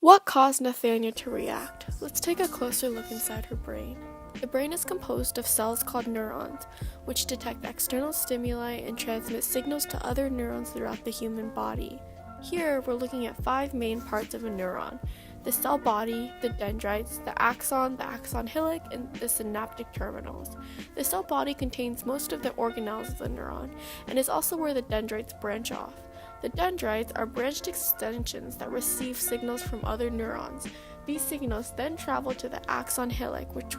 What caused Nathania to react? Let's take a closer look inside her brain. The brain is composed of cells called neurons, which detect external stimuli and transmit signals to other neurons throughout the human body. Here, we're looking at 5 main parts of a neuron: the cell body, the dendrites, the axon hillock, and the synaptic terminals. The cell body contains most of the organelles of the neuron, and is also where the dendrites branch off. The dendrites are branched extensions that receive signals from other neurons. These signals then travel to the axon hillock, which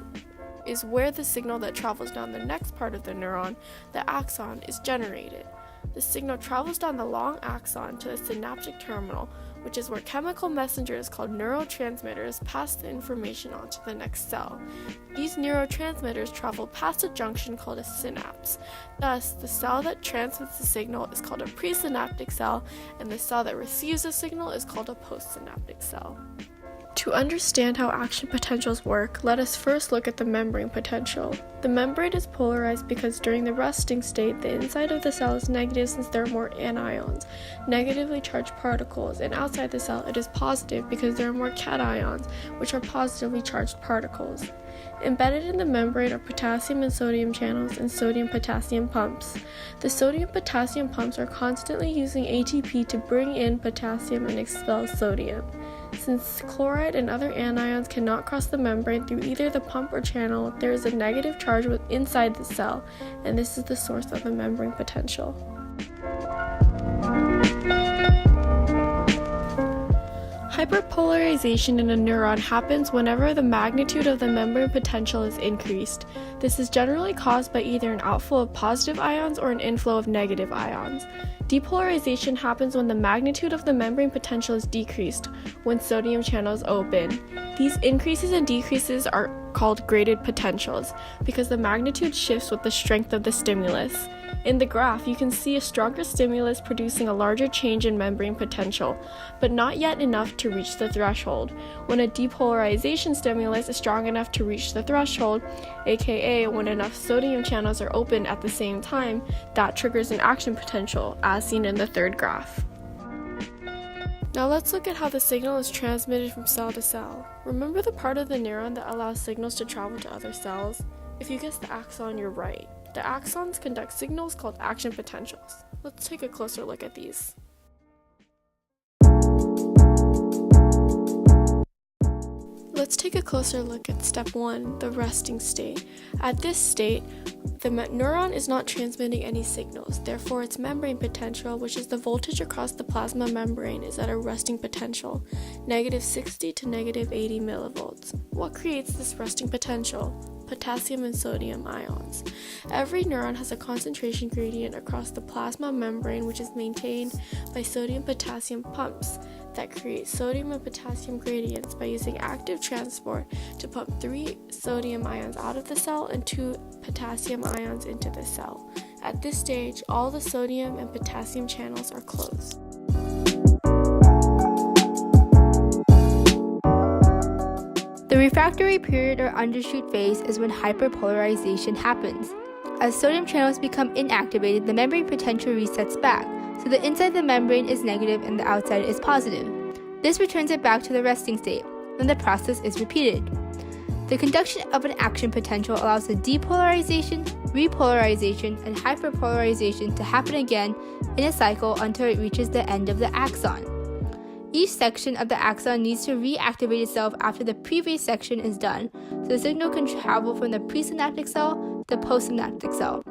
is where the signal that travels down the next part of the neuron, the axon, is generated. The signal travels down the long axon to the synaptic terminal, which is where chemical messengers called neurotransmitters pass the information on to the next cell. These neurotransmitters travel past a junction called a synapse. Thus, the cell that transmits the signal is called a presynaptic cell, and the cell that receives the signal is called a postsynaptic cell. To understand how action potentials work, let us first look at the membrane potential. The membrane is polarized because during the resting state, the inside of the cell is negative since there are more anions, negatively charged particles, and outside the cell it is positive because there are more cations, which are positively charged particles. Embedded in the membrane are potassium and sodium channels and sodium-potassium pumps. The sodium-potassium pumps are constantly using ATP to bring in potassium and expel sodium. Since chloride and other anions cannot cross the membrane through either the pump or channel, there is a negative charge inside the cell, and this is the source of the membrane potential. Hyperpolarization in a neuron happens whenever the magnitude of the membrane potential is increased. This is generally caused by either an outflow of positive ions or an inflow of negative ions. Depolarization happens when the magnitude of the membrane potential is decreased, when sodium channels open. These increases and decreases are called graded potentials because the magnitude shifts with the strength of the stimulus. In the graph, you can see a stronger stimulus producing a larger change in membrane potential, but not yet enough to reach the threshold. When a depolarization stimulus is strong enough to reach the threshold, aka when enough sodium channels are open at the same time, that triggers an action potential, as seen in the third graph. Now let's look at how the signal is transmitted from cell to cell. Remember the part of the neuron that allows signals to travel to other cells? If you guessed the axon, you're right. The axons conduct signals called action potentials. Let's take a closer look at these. Let's take a closer look at step 1, the resting state. At this state, the neuron is not transmitting any signals, therefore its membrane potential, which is the voltage across the plasma membrane, is at a resting potential, -60 to -80 millivolts. What creates this resting potential? Potassium and sodium ions. Every neuron has a concentration gradient across the plasma membrane, which is maintained by sodium-potassium pumps that create sodium and potassium gradients by using active transport to pump 3 sodium ions out of the cell and 2 potassium ions into the cell. At this stage, all the sodium and potassium channels are closed. The refractory period or undershoot phase is when hyperpolarization happens. As sodium channels become inactivated, the membrane potential resets back, so the inside the membrane is negative and the outside is positive. This returns it back to the resting state, and the process is repeated. The conduction of an action potential allows the depolarization, repolarization, and hyperpolarization to happen again in a cycle until it reaches the end of the axon. Each section of the axon needs to reactivate itself after the previous section is done, so the signal can travel from the presynaptic cell to the postsynaptic cell.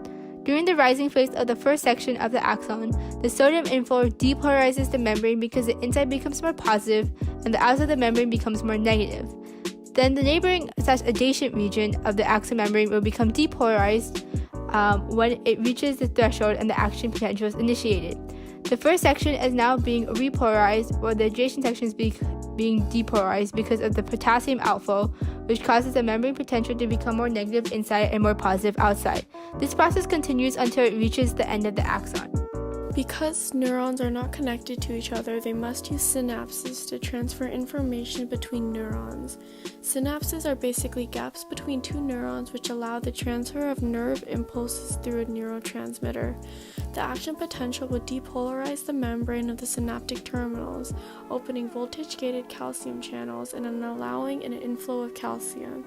During the rising phase of the first section of the axon, the sodium inflow depolarizes the membrane because the inside becomes more positive and the outside of the membrane becomes more negative. Then the neighboring/adjacent region of the axon membrane will become depolarized when it reaches the threshold and the action potential is initiated. The first section is now being repolarized, while the adjacent section is being depolarized because of the potassium outflow, which causes the membrane potential to become more negative inside and more positive outside. This process continues until it reaches the end of the axon. Because neurons are not connected to each other, they must use synapses to transfer information between neurons. Synapses are basically gaps between two neurons which allow the transfer of nerve impulses through a neurotransmitter. The action potential would depolarize the membrane of the synaptic terminals, opening voltage-gated calcium channels and allowing an inflow of calcium.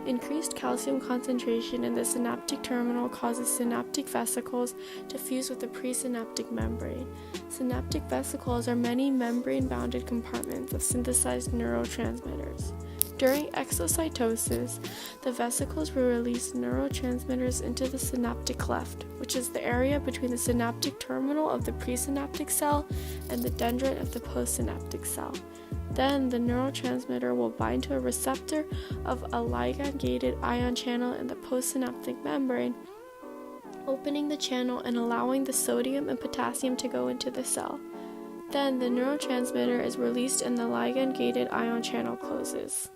Increased calcium concentration in the synaptic terminal causes synaptic vesicles to fuse with the presynaptic membrane. Synaptic vesicles are many membrane-bounded compartments of synthesized neurotransmitters. During exocytosis, the vesicles will release neurotransmitters into the synaptic cleft, which is the area between the synaptic terminal of the presynaptic cell and the dendrite of the postsynaptic cell. Then, the neurotransmitter will bind to a receptor of a ligand-gated ion channel in the postsynaptic membrane, opening the channel and allowing the sodium and potassium to go into the cell. Then, the neurotransmitter is released and the ligand-gated ion channel closes.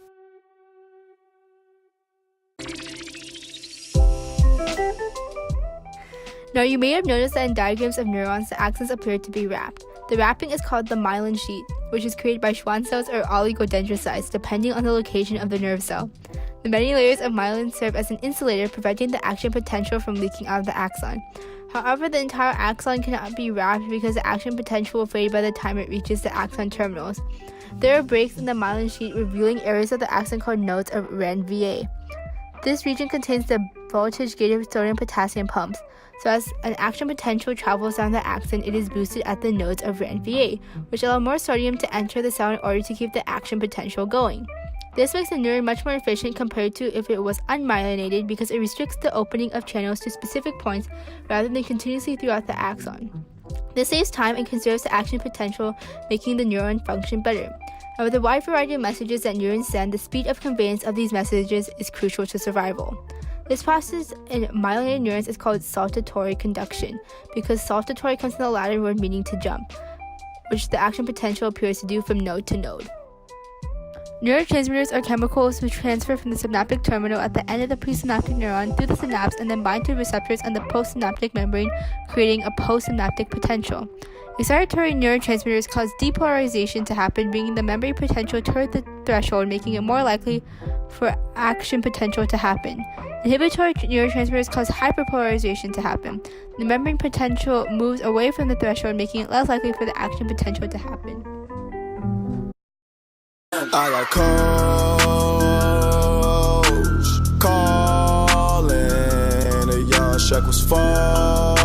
Now, you may have noticed that in diagrams of neurons, the axons appear to be wrapped. The wrapping is called the myelin sheath, which is created by Schwann cells or oligodendrocytes, depending on the location of the nerve cell. The many layers of myelin serve as an insulator, preventing the action potential from leaking out of the axon. However, the entire axon cannot be wrapped because the action potential will fade by the time it reaches the axon terminals. There are breaks in the myelin sheath, revealing areas of the axon called nodes of RNVA. This region contains the voltage-gated sodium-potassium pumps. So as an action potential travels down the axon, it is boosted at the nodes of RNVA, which allow more sodium to enter the cell in order to keep the action potential going. This makes the neuron much more efficient compared to if it was unmyelinated because it restricts the opening of channels to specific points rather than continuously throughout the axon. This saves time and conserves the action potential, making the neuron function better. And with the wide variety of messages that neurons send, the speed of conveyance of these messages is crucial to survival. This process in myelinated neurons is called saltatory conduction, because saltatory comes from the Latin word meaning to jump, which the action potential appears to do from node to node. Neurotransmitters are chemicals which transfer from the synaptic terminal at the end of the presynaptic neuron through the synapse and then bind to receptors on the postsynaptic membrane, creating a postsynaptic potential. Excitatory neurotransmitters cause depolarization to happen, bringing the membrane potential toward the threshold, making it more likely for action potential to happen. Inhibitory neurotransmitters cause hyperpolarization to happen. The membrane potential moves away from the threshold, making it less likely for the action potential to happen. I got calls calling, a young Shaq was falling.